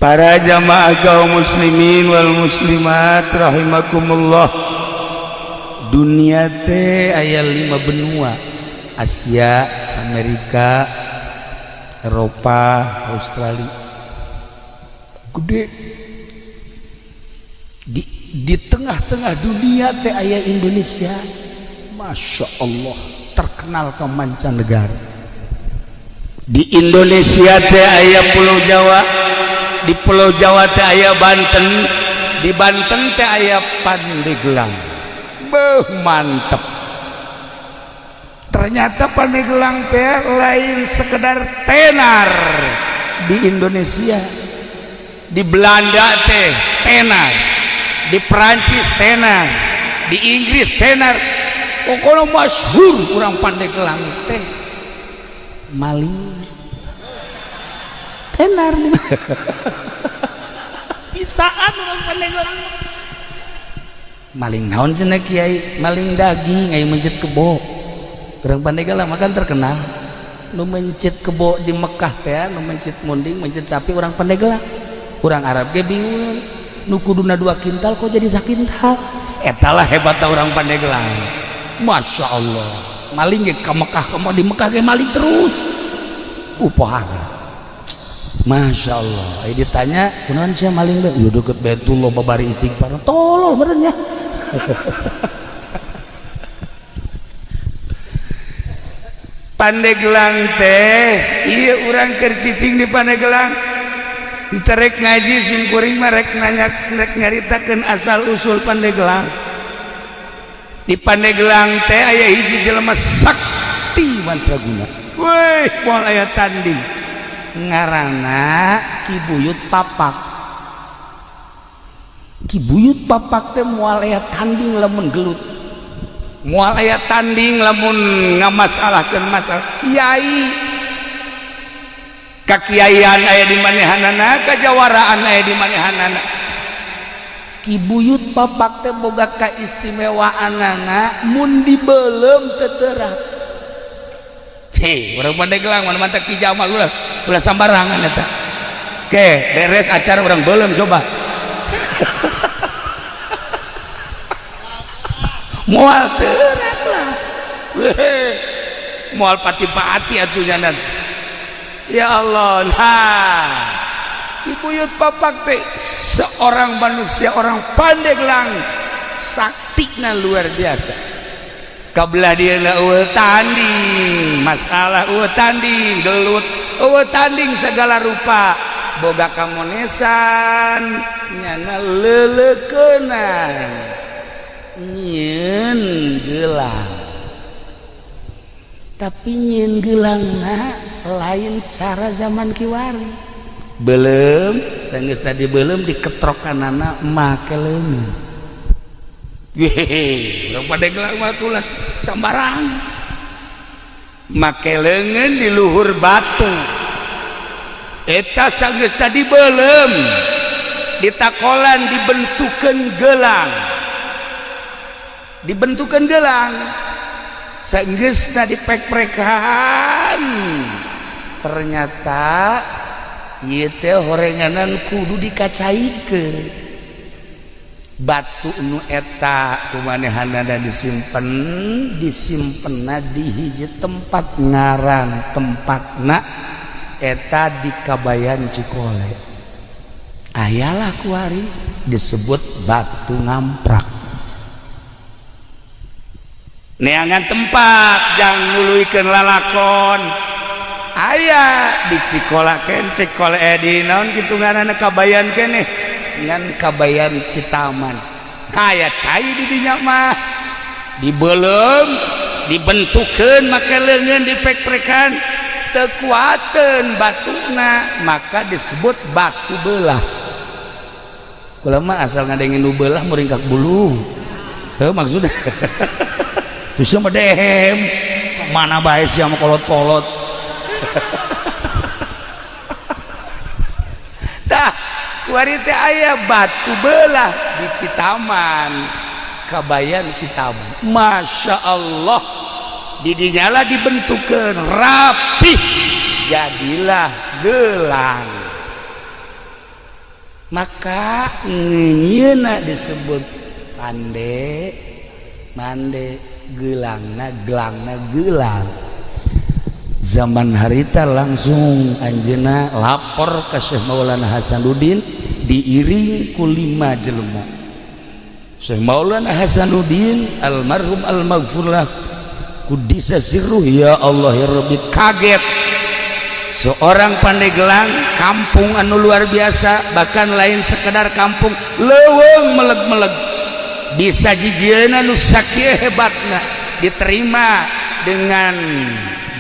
Para jamaah kaum muslimin wal muslimat rahimakumullah. Dunia teh aya 5 benua: Asia, Amerika, Eropa, Australia. Gede. Di tengah-tengah dunia teh aya Indonesia. Masya Allah, terkenal ke mancanegara. Di Indonesia teh aya Pulau Jawa. Di Pulau Jawa teh aya Banten. Di Banten teh aya Pandeglang. Beuh, mantep. Ternyata Pandeglang teh lain sekedar tenar di Indonesia. Di Belanda teh tenar, di Perancis tenar, di Inggris tenar. Pokoknya masyhur kurang Pandeglang teh maling tenar. Bisaan orang Pandeglang maling naon cenah kiai? Maling daging aya mencit kebo. Orang Pandeglang makan terkenal nu mencit kebo di Mekah teh, nu mencit munding, mencit sapi orang Pandeglang. Orang Arab ge bingung, nu kuduna 2 kintal kok jadi sakintal. Etalah hebatna orang Pandeglang. Masya Allah, maling ge ka Mekah, kamu di Mekah ge maling terus. Pohara. Masya Allah. Ditanya, kunaon sia maling teh? Lu deket Baitullah babari istighfar. Tolol benernya. Pandeglang teh, iya urang keur cicing di Pandeglang. Terek ngaji sim kuring mah rek nyaritakeun asal usul Pandeglang. Di Pandeglang teh aya hiji jelema sakti mandraguna. Weh, moal aya tanding. Ngaranna Ki Buyut Papak. Ki Buyut Papak teh moal aya tanding lamun gelut. Moal aya tanding lamun ngamasalahkeun masalah kiai. Kakiaian aya di manehanana, kajawaraan aya di manehanana. Ki Buyut Papak teh boga kaistimewaanana mun dibeulem teu teurat. Heh, urang Pandeglang mana mantap Ki Jamal ulah sambarangan eta. Oke, beres acara urang beulem coba. Moal teurat lah. Moal pati-pati atuh jangan. Ya Allah, nah Ki Buyut Papak teh seorang manusia, orang Pandeglang, saktina luar biasa. Kabelah dia eueuh tanding, masalah eueuh tanding, gelut eueuh tanding segala rupa, boga kamonesan, nyana leuleukeunna, nyieun gelang. Tapi nyin gelangna lain cara zaman kiwari. Belum, sanggeus tadi belum diketrokanana make leungeun. Yehe, urang Pandeglang mah tulas sambarang. Make leungeun di luhur batu. Eta sanggeus tadi belum ditakolan dibentukeun gelang. Dibentukeun gelang. Sanggeusna dipek-prekan, ternyata ieu teh horenganan kudu dikacaikeun. Batu nu eta kumanehanana disimpenna di hiji tempat, ngaran tempatna eta di Kabayan Cikole. Ayalah kuari disebut Batu Ngamprak. Neangan tempat jang nguluikeun lalakon aya di Cikolaken, Cikole di naon kitu ngaranna Kabayan keneh ngan Kabayan Citaman. Aya cai di dinya mah dibeulem, dibentukeun make leungeun, dipek-prekan teu kuateun batuna, maka disebut batu beulah. Kula mah asal ngadengin nu beulah muringkak bulu. Heuh maksudna. Bisa medehem mana bae sia mah kolot-kolot. Tah, kuari teh aya batu beulah di Citaman, Kabayan Citaman. Masya Allah, di dinyala dibentukeun rapih, jadilah gelang. maka nyeuna disebut pande mande gelangna gelang. Zaman harita langsung anjeunna lapor ka Syekh Maulana Hasanuddin diiring ku 5 jelema. Syekh Maulana Hasanuddin almarhum al-maghfurlah kuddisa sirruh, ya Allah ya Rabbi, kaget seorang Pandeglang kampung anu luar biasa, bahkan lain sekedar kampung leuweung meleg-meleg, bisa jijieuna nu sakieu hebatna diterima dengan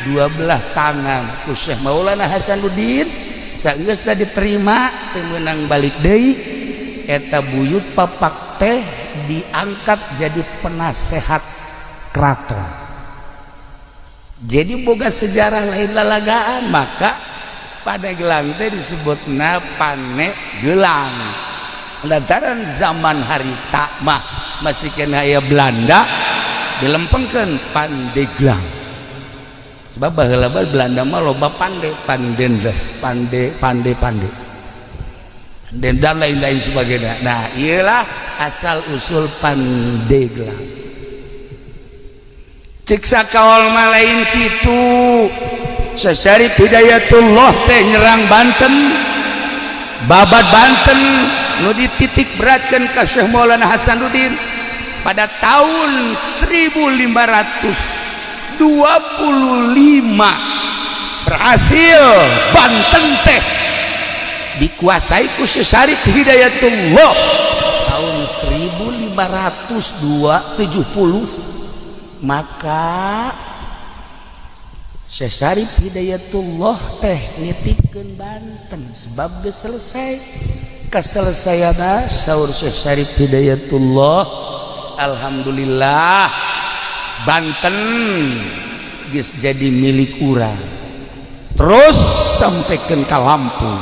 12 tangan ku Syekh Maulana Hasanuddin. Sageusna diterima teu meunang balik deui, eta buyut papak teh diangkat jadi penasehat keraton. Jadi boga sejarah lain lalagaan, maka Pandeglang teh disebutna Panegelang. Lantaran zaman harita mah masih kena aya Belanda dilempengkeun Pandeglang. Sebab baheula Belanda mah loba pandendres, pande dan lain-lain sebagainya. Nah, iyalah asal usul Pandeglang. Cek sakaol mah lain kitu. Sasari Hidayatullah teh nyerang Banten, babat Banten nu dititik beratkeun ka Syekh Maulana Hasanuddin pada tahun 1525 berhasil Banten teh dikuasai ku Sasari Hidayatullah tahun 1570. Maka Syekh Syarif Hidayatullah teh nitipkeun Banten sebab geus selesai. Kaselesaiana saur Syekh Syarif Hidayatullah, alhamdulillah Banten geus jadi milik urang. Terus sampaikeun ka Lampung.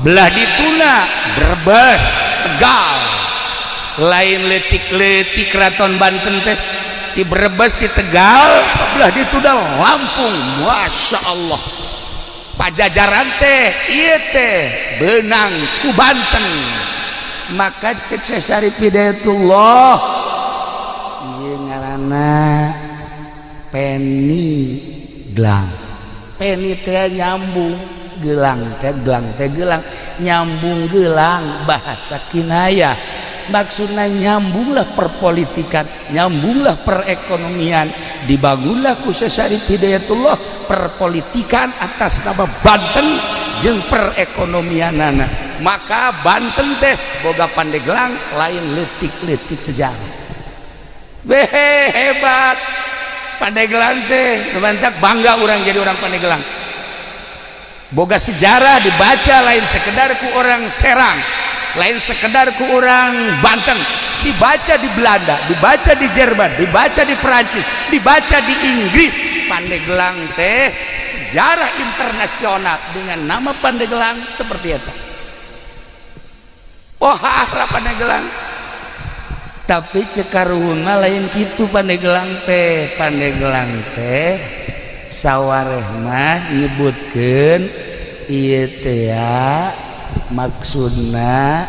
Belah dituna Brebes, Tegal. Lain leutik-leutik keraton Banten teh di Brebes, di Tegal, belah dituna Lampung. Masya Allah, Pajajaran teh ieu teh beunang ku Banten. Maka cek Syekh Syarif Hidayatullah ieu ngaranna Peniglang. Peni teh nyambung, gelang teh gelang nyambung gelang, bahasa kinayah. Maksudnya nyambunglah perpolitikan, nyambunglah perekonomian, dibangunlah ku Syekh Syarif Hidayatullah perpolitikan atas nama Banten jeung perekonomianana. Maka Banten teh boga Pandeglang lain leutik-leutik sejarah. Hebat Pandeglang teh, numantak bangga orang jadi orang Pandeglang. Boga sejarah dibaca lain sekedar ku orang Serang, lain sekedar ku orang Banten, dibaca di Belanda, dibaca di Jerman, dibaca di Perancis, dibaca di Inggris. Pandeglang teh sejarah internasional dengan nama Pandeglang seperti itu. Wah, Pandeglang. Tapi cekaruhuna lain kitu Pandeglang teh. Pandeglang teh sawareh mah nyebutkeun ieu teh maksudna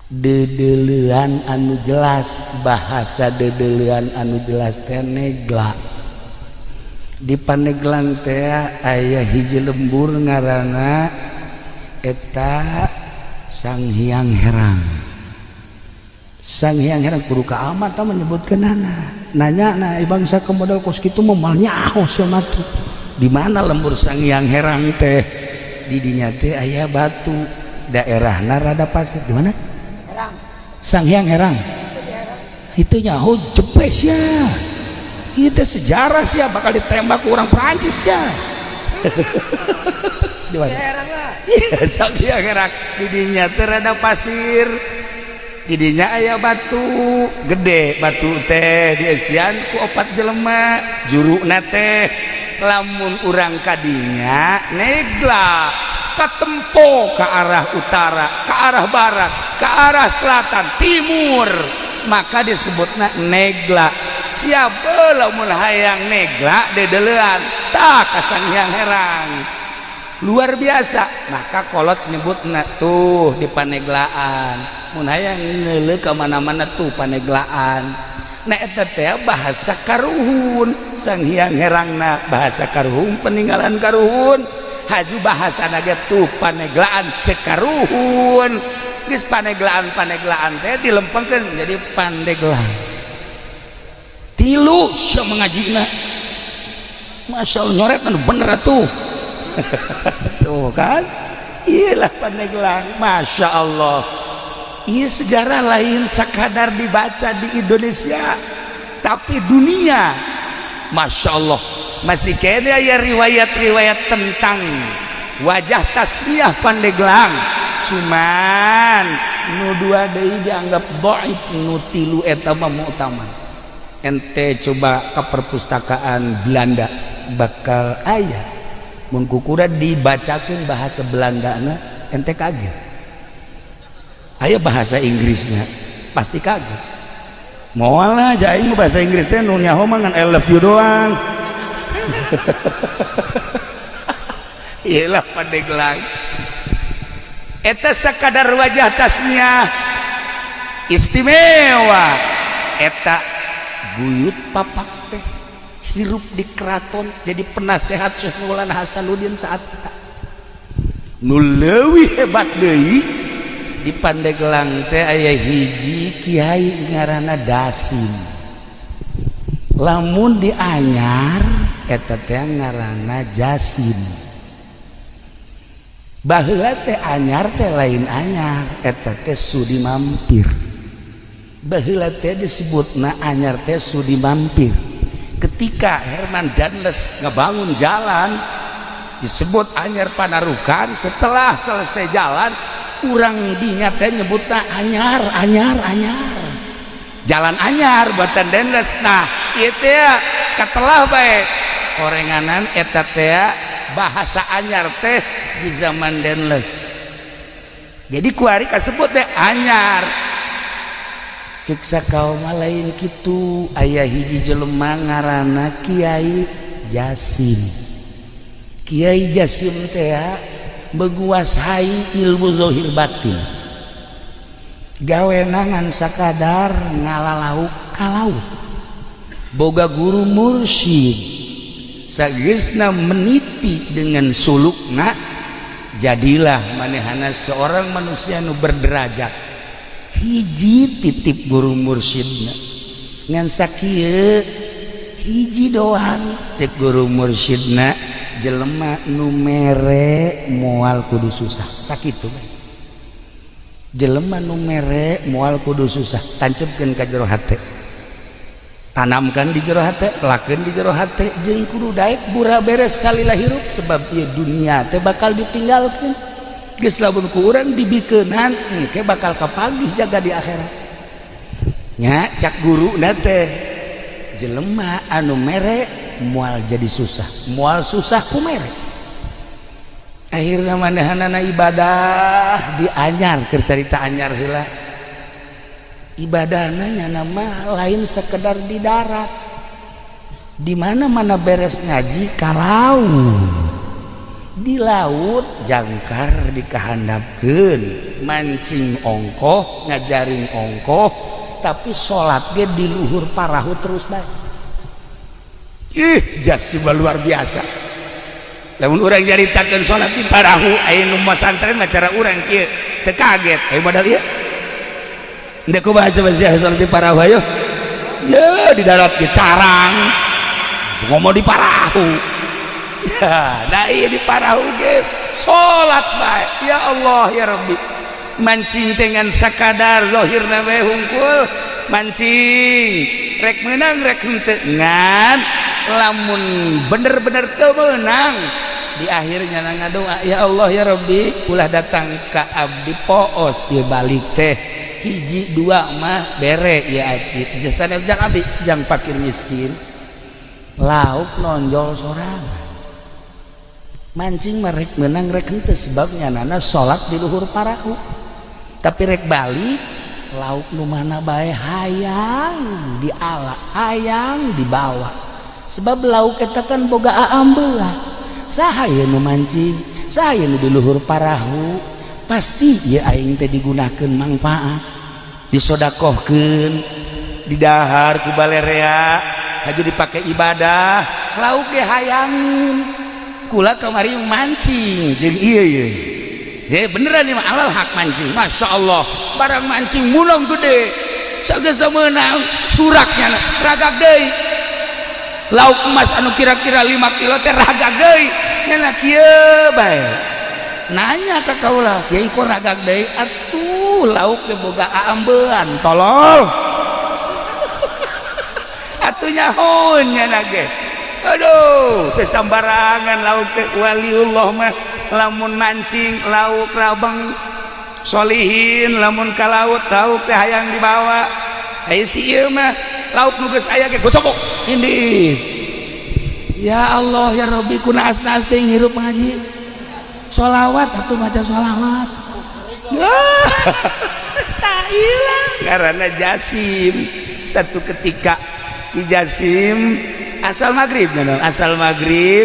dedeleuan anu jelas, bahasa dedeleuan anu jelas teh negla. Di Pandeglang teh aya hiji lembur ngaranna eta Sanghyang Herang. Sanghyang Herang kudu ka amat menyebutkeunana. Nanya na bangsa ke modal kos kitu momal nyaho sia matu. Di mana lembur Sanghyang Herang teh? Di dinya teh aya batu, daerahna rada pasir. Di mana? Herang. Sanghyang Herang. Itu nyaho jepes ya. Itu sejarah sia bakal ditembak orang Prancis ya. Di mana? Herang lah. Iya, Sanghyang Herang. Di dinya teh rada pasir. Didinya aya batu gede, batu teh diesian ku 4 jelema, juruna teh lamun urang kadinya negla katempo ke arah utara, ke arah barat, ke arah selatan, timur, maka disebutna negla. Siapa lamun hayang negla dedeleuan tah ka Sanghyang Herang. luar biasa. Maka kolot nyebutna tuh di Paneglaan mun hayang ngeuleuh ka mana-mana tuh Paneglaan. Nah eta teh bahasa karuhun sang hyang herangna bahasa karuhun peninggalan karuhun haju bahasana ge tuh Paneglaan cek karuhun geus Paneglaan teh dilempengkeun jadi Pandeglang tilu sia mangajina. Masya Allah nyoret anu bener atuh. Tuh kan iyalah Pandeglang. Masya Allah iya sejarah lain sekadar dibaca di Indonesia tapi dunia. Masya Allah masih kayaknya ya riwayat-riwayat tentang wajah tasmiyah Pandeglang cuman nu dua deui dianggap dhaif nu tilu eta mah mu'tamad. Ente coba ke perpustakaan Belanda bakal aya mun kukura dibacakeun bahasa Belandana ente kaget. Aya bahasa Inggrisnya pasti kaget. Moal aja aing bahasa Inggris teh nu nyaho mah ngan I love you doang. Iyalah Pandeglang. Eta sakadar wajah tasmiyah istimewa. Eta buyut papak teh hirup di keraton jadi penasehat Syekh Maulana Hasanuddin saat kita nu leuwih hebat deui di Pandeglang teh aya hiji kiai ngaranna Dasim. Lamun di Anyar eta teh ngaranna Jasim. Baheula teh Anyar teh lain Anyar eta teh Sudi Mampir. Baheula teh disebutna Anyar teh Sudi Mampir. Ketika Herman Danles ngebangun jalan disebut Anyar Panarukan. Setelah selesai jalan urang dinya teh nyebutna Anyar jalan Anyar buatan Danles. Nah ieu teh katelah bae korenganan eta teh bahasa Anyar teh di zaman Danles. Jadi kuari kasebut teh Anyar. Cek sakaoma lain kitu aya hiji jelema ngaranna Kiai Jasim. Kiai Jasim teh menguasai ilmu zahir batin. Gawena ngan sakadar ngalalauk ka laut. Boga guru mursyid. Sageusna meniti dengan sulukna jadilah manehana seorang manusia nu berderajat. Hiji titip guru mursyidna ngan sakieu hiji doang cek guru mursyidna jelema nu mere moal kudu susah sakitu jelema nu mere moal kudu susah tancepkeun ka jero hate tanamkan di jero hate lakeun di jero hate jeung kudu daek bura beres salila hirup sebab ieu dunia teh bakal ditinggalkeun. Geus lamun ku urang dibikeunan engke bakal kapagih jaga di akhirat. Nya cak guruna teh jelema anu mere moal jadi susah, moal susah ku mere. Akhirna manehanana ibadah di Anyar keur carita Anyar heula. Ibadahna nya nama lain sekedar di darat. Di mana-mana beres ngaji ka laut. Di laut jangkar dikahandapkeun mancing ongkoh ngajaring ongkoh tapi sholat ge di luhur parahu terus bae. Jasim luar biasa. Lamun urang nyaritakeun sholat di parahu aya nu masantren cara urang kieu teu kaget aya modal ieu. Ndek ku baca sholat di parahu ayo. Ya di darat ge carang. Ngomong di parahu. Nah iya di parahu ge salat bae ya Allah ya Rabbi mancing dengan sakadar zahirna we hungkul mancing rek meunang rek henteu ngan lamun bener-bener teu meunang di akhirnya ngadoa ya Allah ya Rabbi ulah datang ka abdi poos ieu balik teh hiji dua mah bere ya abdi jasana jang abdi jang fakir miskin lauk nonjol sorangan mancing merek menang rek henteu sebabnya nana salat di luhur parahu tapi rek balik lauk nu mana bae hayang diala hayang dibawa sebab lauk eta kan boga aambeula saha ieu nu mancing saya nu di luhur parahu pasti ya aing teh digunakeun manfaat disodakohkeun didahar ku balerea haju dipakai ibadah lauk ge hayangin kula kamari mancing jeung ieu ye ya beneran ieu mah alal hak mancing masya Allah barang mancing munong gede sagesa meunang suraknya ragak deui lauk emas anu kira-kira 5 kilo teh ragak deui nya kieu bae nanya ka kaula kiai kok ragak deui atuh lauk teh boga aambean tolol atuh nyahoun nya nage aduh teu sambarangan lauk teh waliullah mah lamun mancing lauk rabang solihin lamun ka laut lauk teh hayang dibawa aya si ieu mah lauk nu geus aya ge gocok indih ya Allah ya Rabbi kunaas-naas teh ngirup ngaji sholawat atuh maca sholawat tak ilang karena Jasim satu ketika di Jasim asal maghrib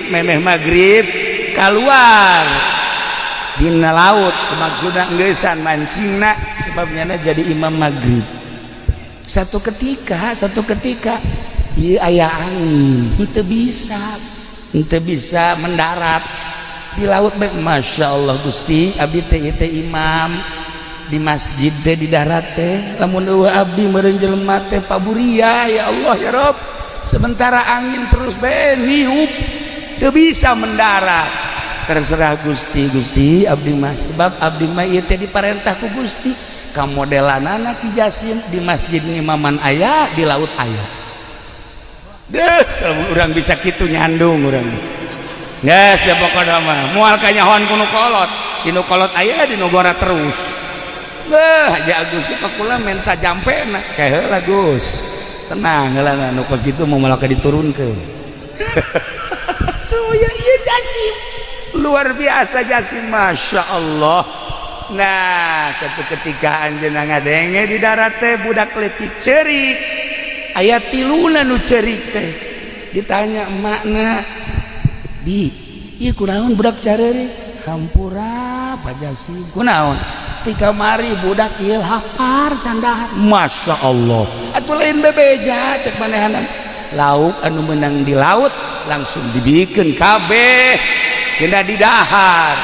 memeh maghrib keluar dina laut maksudna ngeusan mancingna sebabnya jadi imam maghrib satu ketika ieu aya angin henteu bisa mendarat di laut bae masya Allah Gusti abdi teh imam di masjid teh di darat teh lamun eueuh abdi meureun jelema teh paburia ya Allah ya Rob sementara angin terus bae niup teu bisa mendarat terserah Gusti abdi mah sebab abdi mah ieu teh diparentah ku Gusti ka modelanana Ki Jasim di masjid ngimaman aya di laut aya deh urang bisa kitu nyandung urang geus ya pokona mah moal kanyahoan ku nu kolot di nu kolot aya di nu gora terus Haji Agus itu kula minta jampena kayak heula Gus tenang heula nu kos kitu mau malah diturunkeun tuh ya ieu Jasim luar biasa Jasim masya Allah. Nah satu ketika anjeunna ngadenge di darat teh budak leutik cerik aya tiluna nu cerik teh ditanya emakna di ieu kunaon budak careurik hampura Pak Jasim kunaon ti kamari budak ieu hapar candahan masya Allah atuh lain bebeja cek manehanna lauk anu menang di laut langsung dibikeun kabeh kena didahar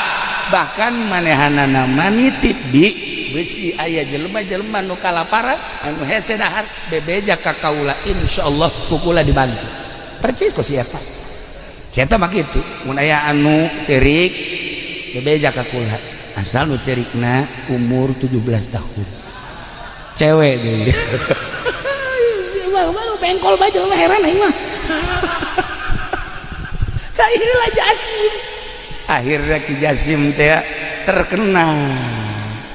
bahkan manehana nama nitip di besi aya jelema-jelema nu kalaparan anu hese dahar bebeja ka kaula insyaallah kukula dibantu percis ku si eta mah kitu mun aya anu cerik bebeja ka kula asal nu cerikna umur 17 tahun cewek deui mah pengkol bae jelema heran aing mah sairlah Jasim akhirnya Ki Jasim teh terkenal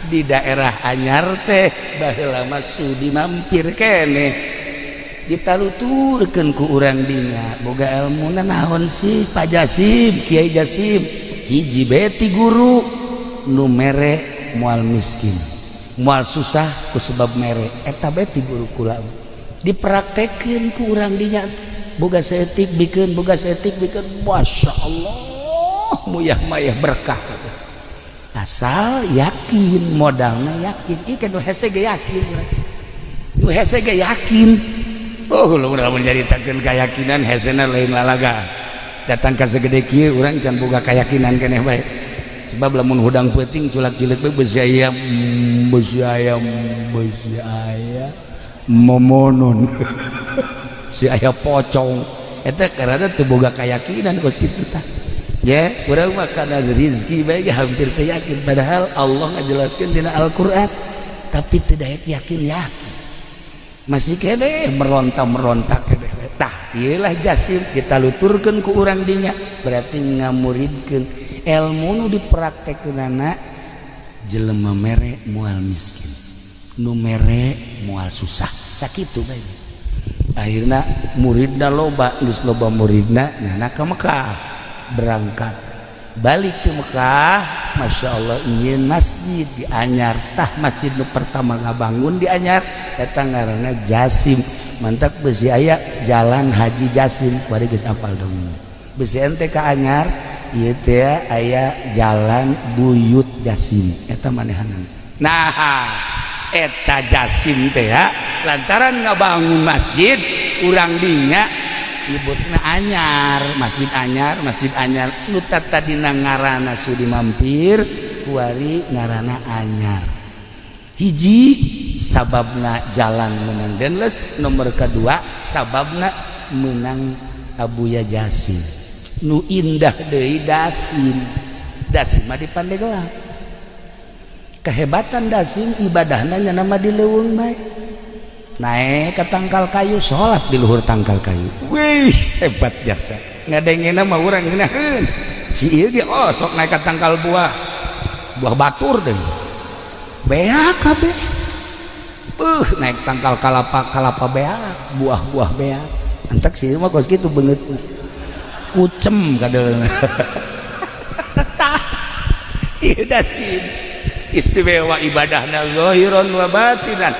di daerah anyar teh baheula mah sudi mampir keneh ditaluturkeun ku urang dinya boga elmuna naon sih Pak Jasim Kiai Jasim hiji beti guru nu mere moal miskin moal susah ku sebab mere eta beti guru kula dipraktekeun ku urang dinya boga saeutik bikeun masya Allah muyah mayah berkah asal yakin modalnya yakin ikan nu hese ge yakin oh lu udah menceritakan keyakinan hesena lain lalaga datang ka segede kieu urang can boga keyakinan keneh bae sebab lamun hudang peuting culak cileuk bae beusi ayam momonon si aya pocong eta karana teu boga keyakinan kos kitu tah ya urang mah kana rezeki bae hampir teu yakin padahal Allah ngajelaskeun dina Al-Qur'an tapi teu daek yakin masih kene meronta kene tah ieu lah Jasim ditaluturkeun ku urang dinya berarti ngamuridkeun ilmu nu dipraktekeunana jelema mere moal miskin nu mere moal susah sakitu bae akhirna muridna loba geus loba muridna nyana ka Mekah berangkat balik ke Mekah masya Allah ingin masjid di Anyar tah masjid nu pertama ngabangun di Anyar eta ngaranna Jasim mantap besi aya jalan Haji Jasim bari geus apal dong besi ente ka Anyar ieu teh aya jalan Buyut Jasim eta manehanna. Nah eta Jasim teh lantaran ngabangun masjid urang dinya nyebutna anyar, masjid anyar nu tadina ngaranna sudi mampir kuari ngaranna anyar. Hiji sababna jalan menang denles, nomor kedua sababna menang Abuya Jasim nu indah deui Dasim mah di Pandeglang. Kehebatan Dasim ibadahna nya nama di leuweung bae. Naik ke tangkal kayu sholat di luhur tangkal kayu. Wih hebat jasa ngadengena mah urang ngeunaheun si ieu ge sok naik ke tangkal buah batur deh beak kabeh naik tangkal kalapa beak buah beak antak si ieu mah kos kitu beungeut kucem kadeulna. Ieu Dasim istimewa ibadahna zahiron wa batinan.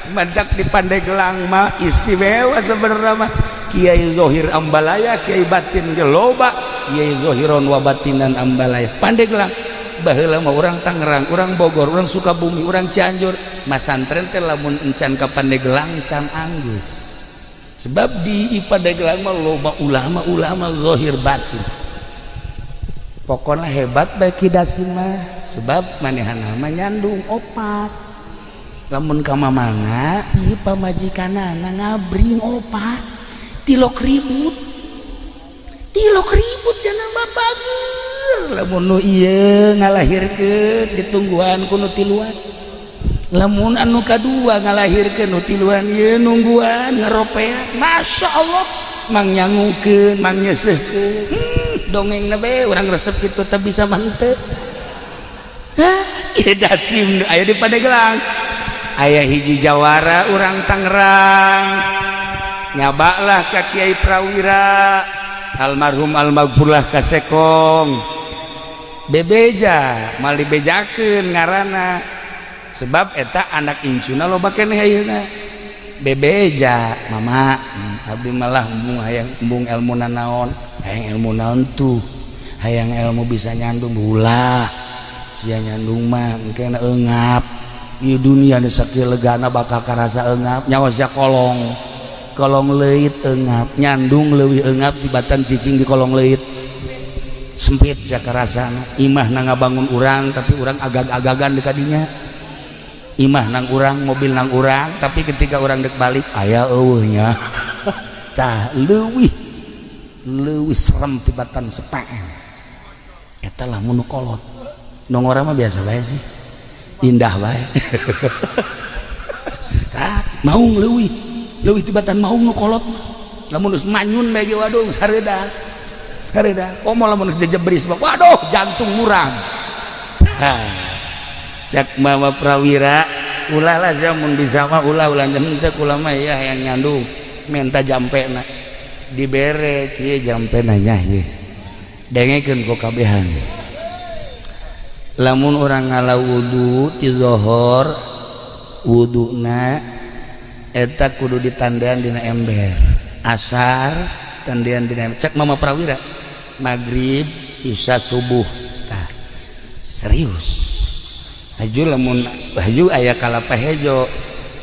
Mandak di Pandeglang mah istimewa sebenarnya mah Kiai Zohir Ambalaya, Kiai Batin Geloba, Kiai Zohiron wa Batinan Ambalaya. Pandeglang baheula mah urang Tangerang, urang Bogor, urang Sukabumi, urang Cianjur, masantren teh lamun encan ka Pandeglang can anggus. Sebab di Pandeglang mah loba ulama Zohir Batin. Pokona hebat bae Ki Dasim mah sebab manehana mah nyandung opat. Lamun ka mamana ieu pamajikanana ngabring opat 3.000 jana babageur. Lamun nu ieu ngalahirkeun ditungguan ku nu tiluan, lamun anu kadua ngalahirkeun nu tiluan ieu nungguan ngaropean. Masyaallah mang nyangukeun mang nyeuseuhkeun dongengna be urang resep kitu teh bisa manteu. Ieu Dasim aya di Pandeglang. Aya hiji jawara urang Tangerang nyabaklah ka Kiai Prawira almarhum almaghfurlah ka Sekong bebeja mali bejakeun ngaranna sebab eta anak incuna loba keneh ayeuna bebeja mama abdi malah embung elmuna naon hayang ilmu naon tuh hayang ilmu bisa nyandung ulah sia nyandung mah engke eungap di dunia nu sakieu legana bakal karasa eungap nyawa sia kolong leuit eungap nyandung leuwih eungap tibatan cicing di kolong leuit sempit sia karasana. Imah nang ngabangun urang tapi urang agag-agagan di kadinya, imah nang urang mobil nang urang tapi ketika urang dek balik aya eueuhnya tah leuwih serem tibatan sepaan eta lamun nu kolot nongora mah biasa bae sih indah bae. Maung leuwih tibatan maung nu kolot lamun geus manyun bae waduh hareuda komo lamun geus jebris waduh jantung murang. Cak Mama Prawira ulah lah mun bisa mah ulah teu kula mah ya hayang nyandung menta jampena dibere kieu jampena nya ieu dengekeun ku kabehan. Lamun orang ngala wudu ti zohor wuduna eta kudu ditandean dina ember, asar tandean dina ember. Cek Mama Prawira maghrib isya subuh tah serius haju aya kalapa hejo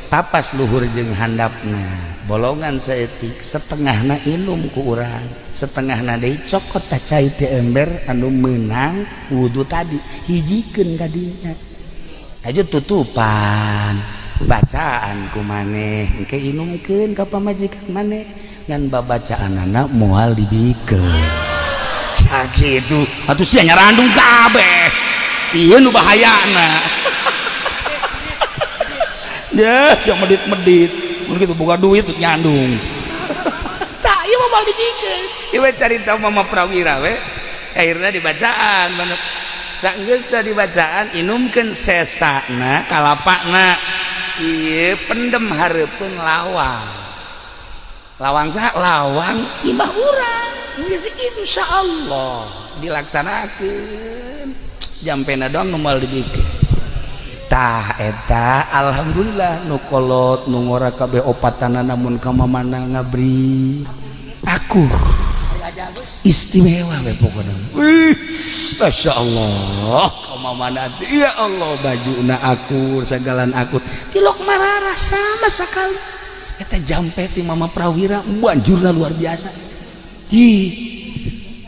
tapas luhur jeung handapna bolongan saeutik setengahna inum ku urang setengahna deui cokot tah cai ti ember anu meunang wudu tadi hijikeun ka dinya haju tutupan bacaan ku maneh engke inumkeun ka pamajikan maneh ngan babacaanana moal dibikeun sakitu atuh sia nyarandung kabeh ieu nu bahayana. Ya yang medit mun kitu boga duit teu nyandung tah ieu mah bal dipikeun ieu carita Mama Prawira we akhirna dibacaan bener saenggeus teh dibacaan inumkeun sesana kalapana ieu pendem hareupeun lawang saha lawang imah urang geus insyaallah dilaksanakeun jampena doang nu moal dibikeun tah eta alhamdulillah nu kolot nu ngora kabeh opatana namun ka mamana ngabri akur istimewa we pokoknya. Masya Allah, mama nanti ya Allah bajuna akur sagalan akur tilok marara sama sekali eta jampe ti mama prawira banjurna luar biasa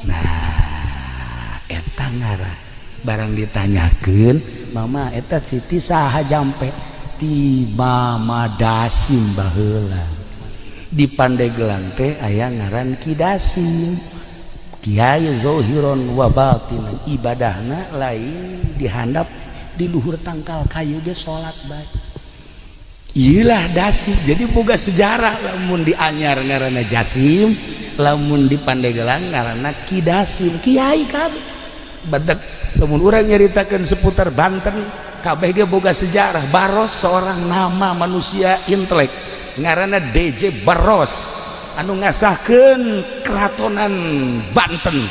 nah eta ngara barang ditanyakeun mama eta Siti saha jampe ti mama Dasim baheula di Pandeglang teh aya ngaran Ki Dasim Kiai zohiron wa batinan ibadahna lain dihandap di luhur tangkal kayu dia sholat baik iyalah Dasim jadi boga sejarah lamun di Anyar ngaranna Jasim lamun di Pandeglang ngaranna Ki Dasim Kiai kan badak lamun urang nyaritakeun seputar Banten kabeh ge boga sejarah Baros seorang nama manusia intelek ngaranna DJ Baros anu ngasahkeun keratonan Banten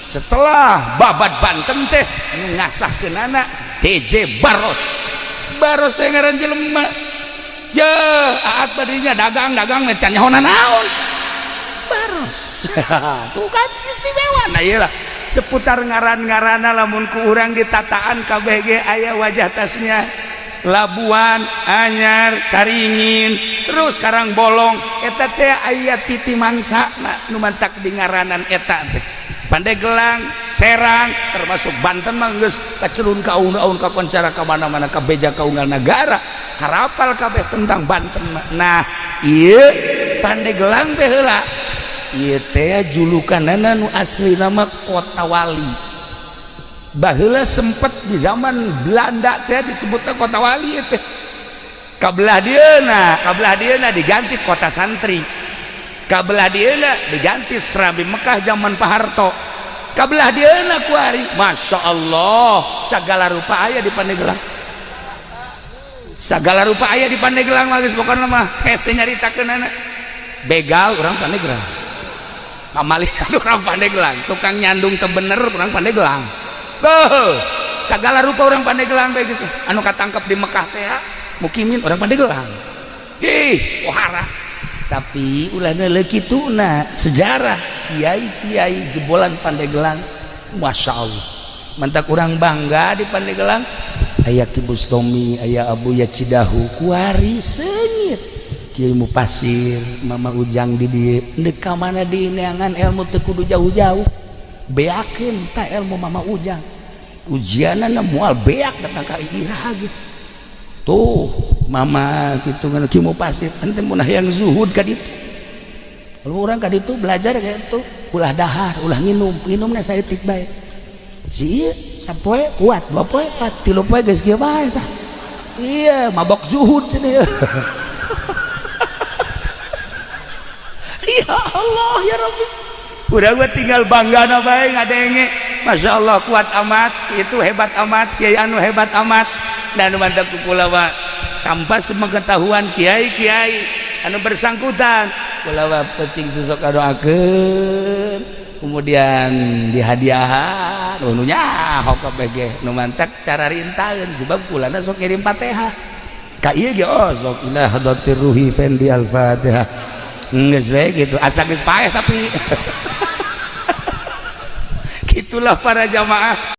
setelah babat Banten teh anu ngasahkeun anak DJ Baros teh ngaran jelema ya aat badinya dagang can nyahonan naon Baros tuh kan istimewa nah iyalah seputar ngaran-ngaranna lamun ku urang ditataan kabeh ge aya wajah tasnya Labuan, Anyar, Caringin, terus Karangbolong, eta teh aya titi mangsa nu mantak di ngaranan eta teh. Pandeglang, Serang, termasuk Banten mah geus kacelun kaung-kaung kakoncara ka mana-mana ka beja kaunggal negara. Harapal kabeh tentang Banten mah. Nah, ieu Pandeglang teh heula. Ieu teh julukanana nu asli nama Kota Wali. Baheula sempet di zaman Belanda teh disebutnya Kota Wali teh. Kabelah dieuna diganti Kota Santri. Kabelah dieuna diganti Serambi Mekah zaman Pak Harto. Kabelah dieuna kuari. Masya Allah, segala rupa aya di Pandeglang. Segala rupa aya di Pandeglang geus pokona mah hese nyaritakeunana. Begal urang Pandeglang. Pamalihan urang Pandeglang, tukang nyandung teu bener urang Pandeglang. Segala rupa orang Pandeglang bae geus anu katangkep di Mekah teh mukimin orang Pandeglang wahara tapi ulana leu kituna sejarah kiai-kiai jebolan Pandeglang Masya Allah mantak urang bangga di Pandeglang aya Ki Bustomi aya Abu Yacidahu kuari senyit Kiai Mupasir Mama Ujang di dieu deuk ka mana di neangan ilmu teu kudu jauh-jauh beakeun ta ilmu Mama Ujang ujianana moal beak datang ka irah gitu tuh mama gitu kan Ki Mupasir ente mun hayang zuhud ka ditu kalau urang ka ditu belajar kayak itu ulah dahar ulah nginumna saeutik bae si ieu sapoe kuat dua poe kuat tilu poe geus kieu bae tah iya mabok zuhud cenah ya Allah ya Rabbi udah gue tinggal bangga na bae ngadenge Masya Allah kuat amat itu hebat amat kiai anu hebat amat dan mantap kula mah tanpa sepengetahuan kiai-kiai anu bersangkutan kula mah penting sok kadoakeun kemudian dihadiahan nu nyaho kabeh ge nu mantap cara rintaeun sebab kulana sok ngirim Fatihah ka ieu ge sok ila hadatir ruhi fendi al-Fatihah geus we gitu asa geus paeh tapi itulah para jamaah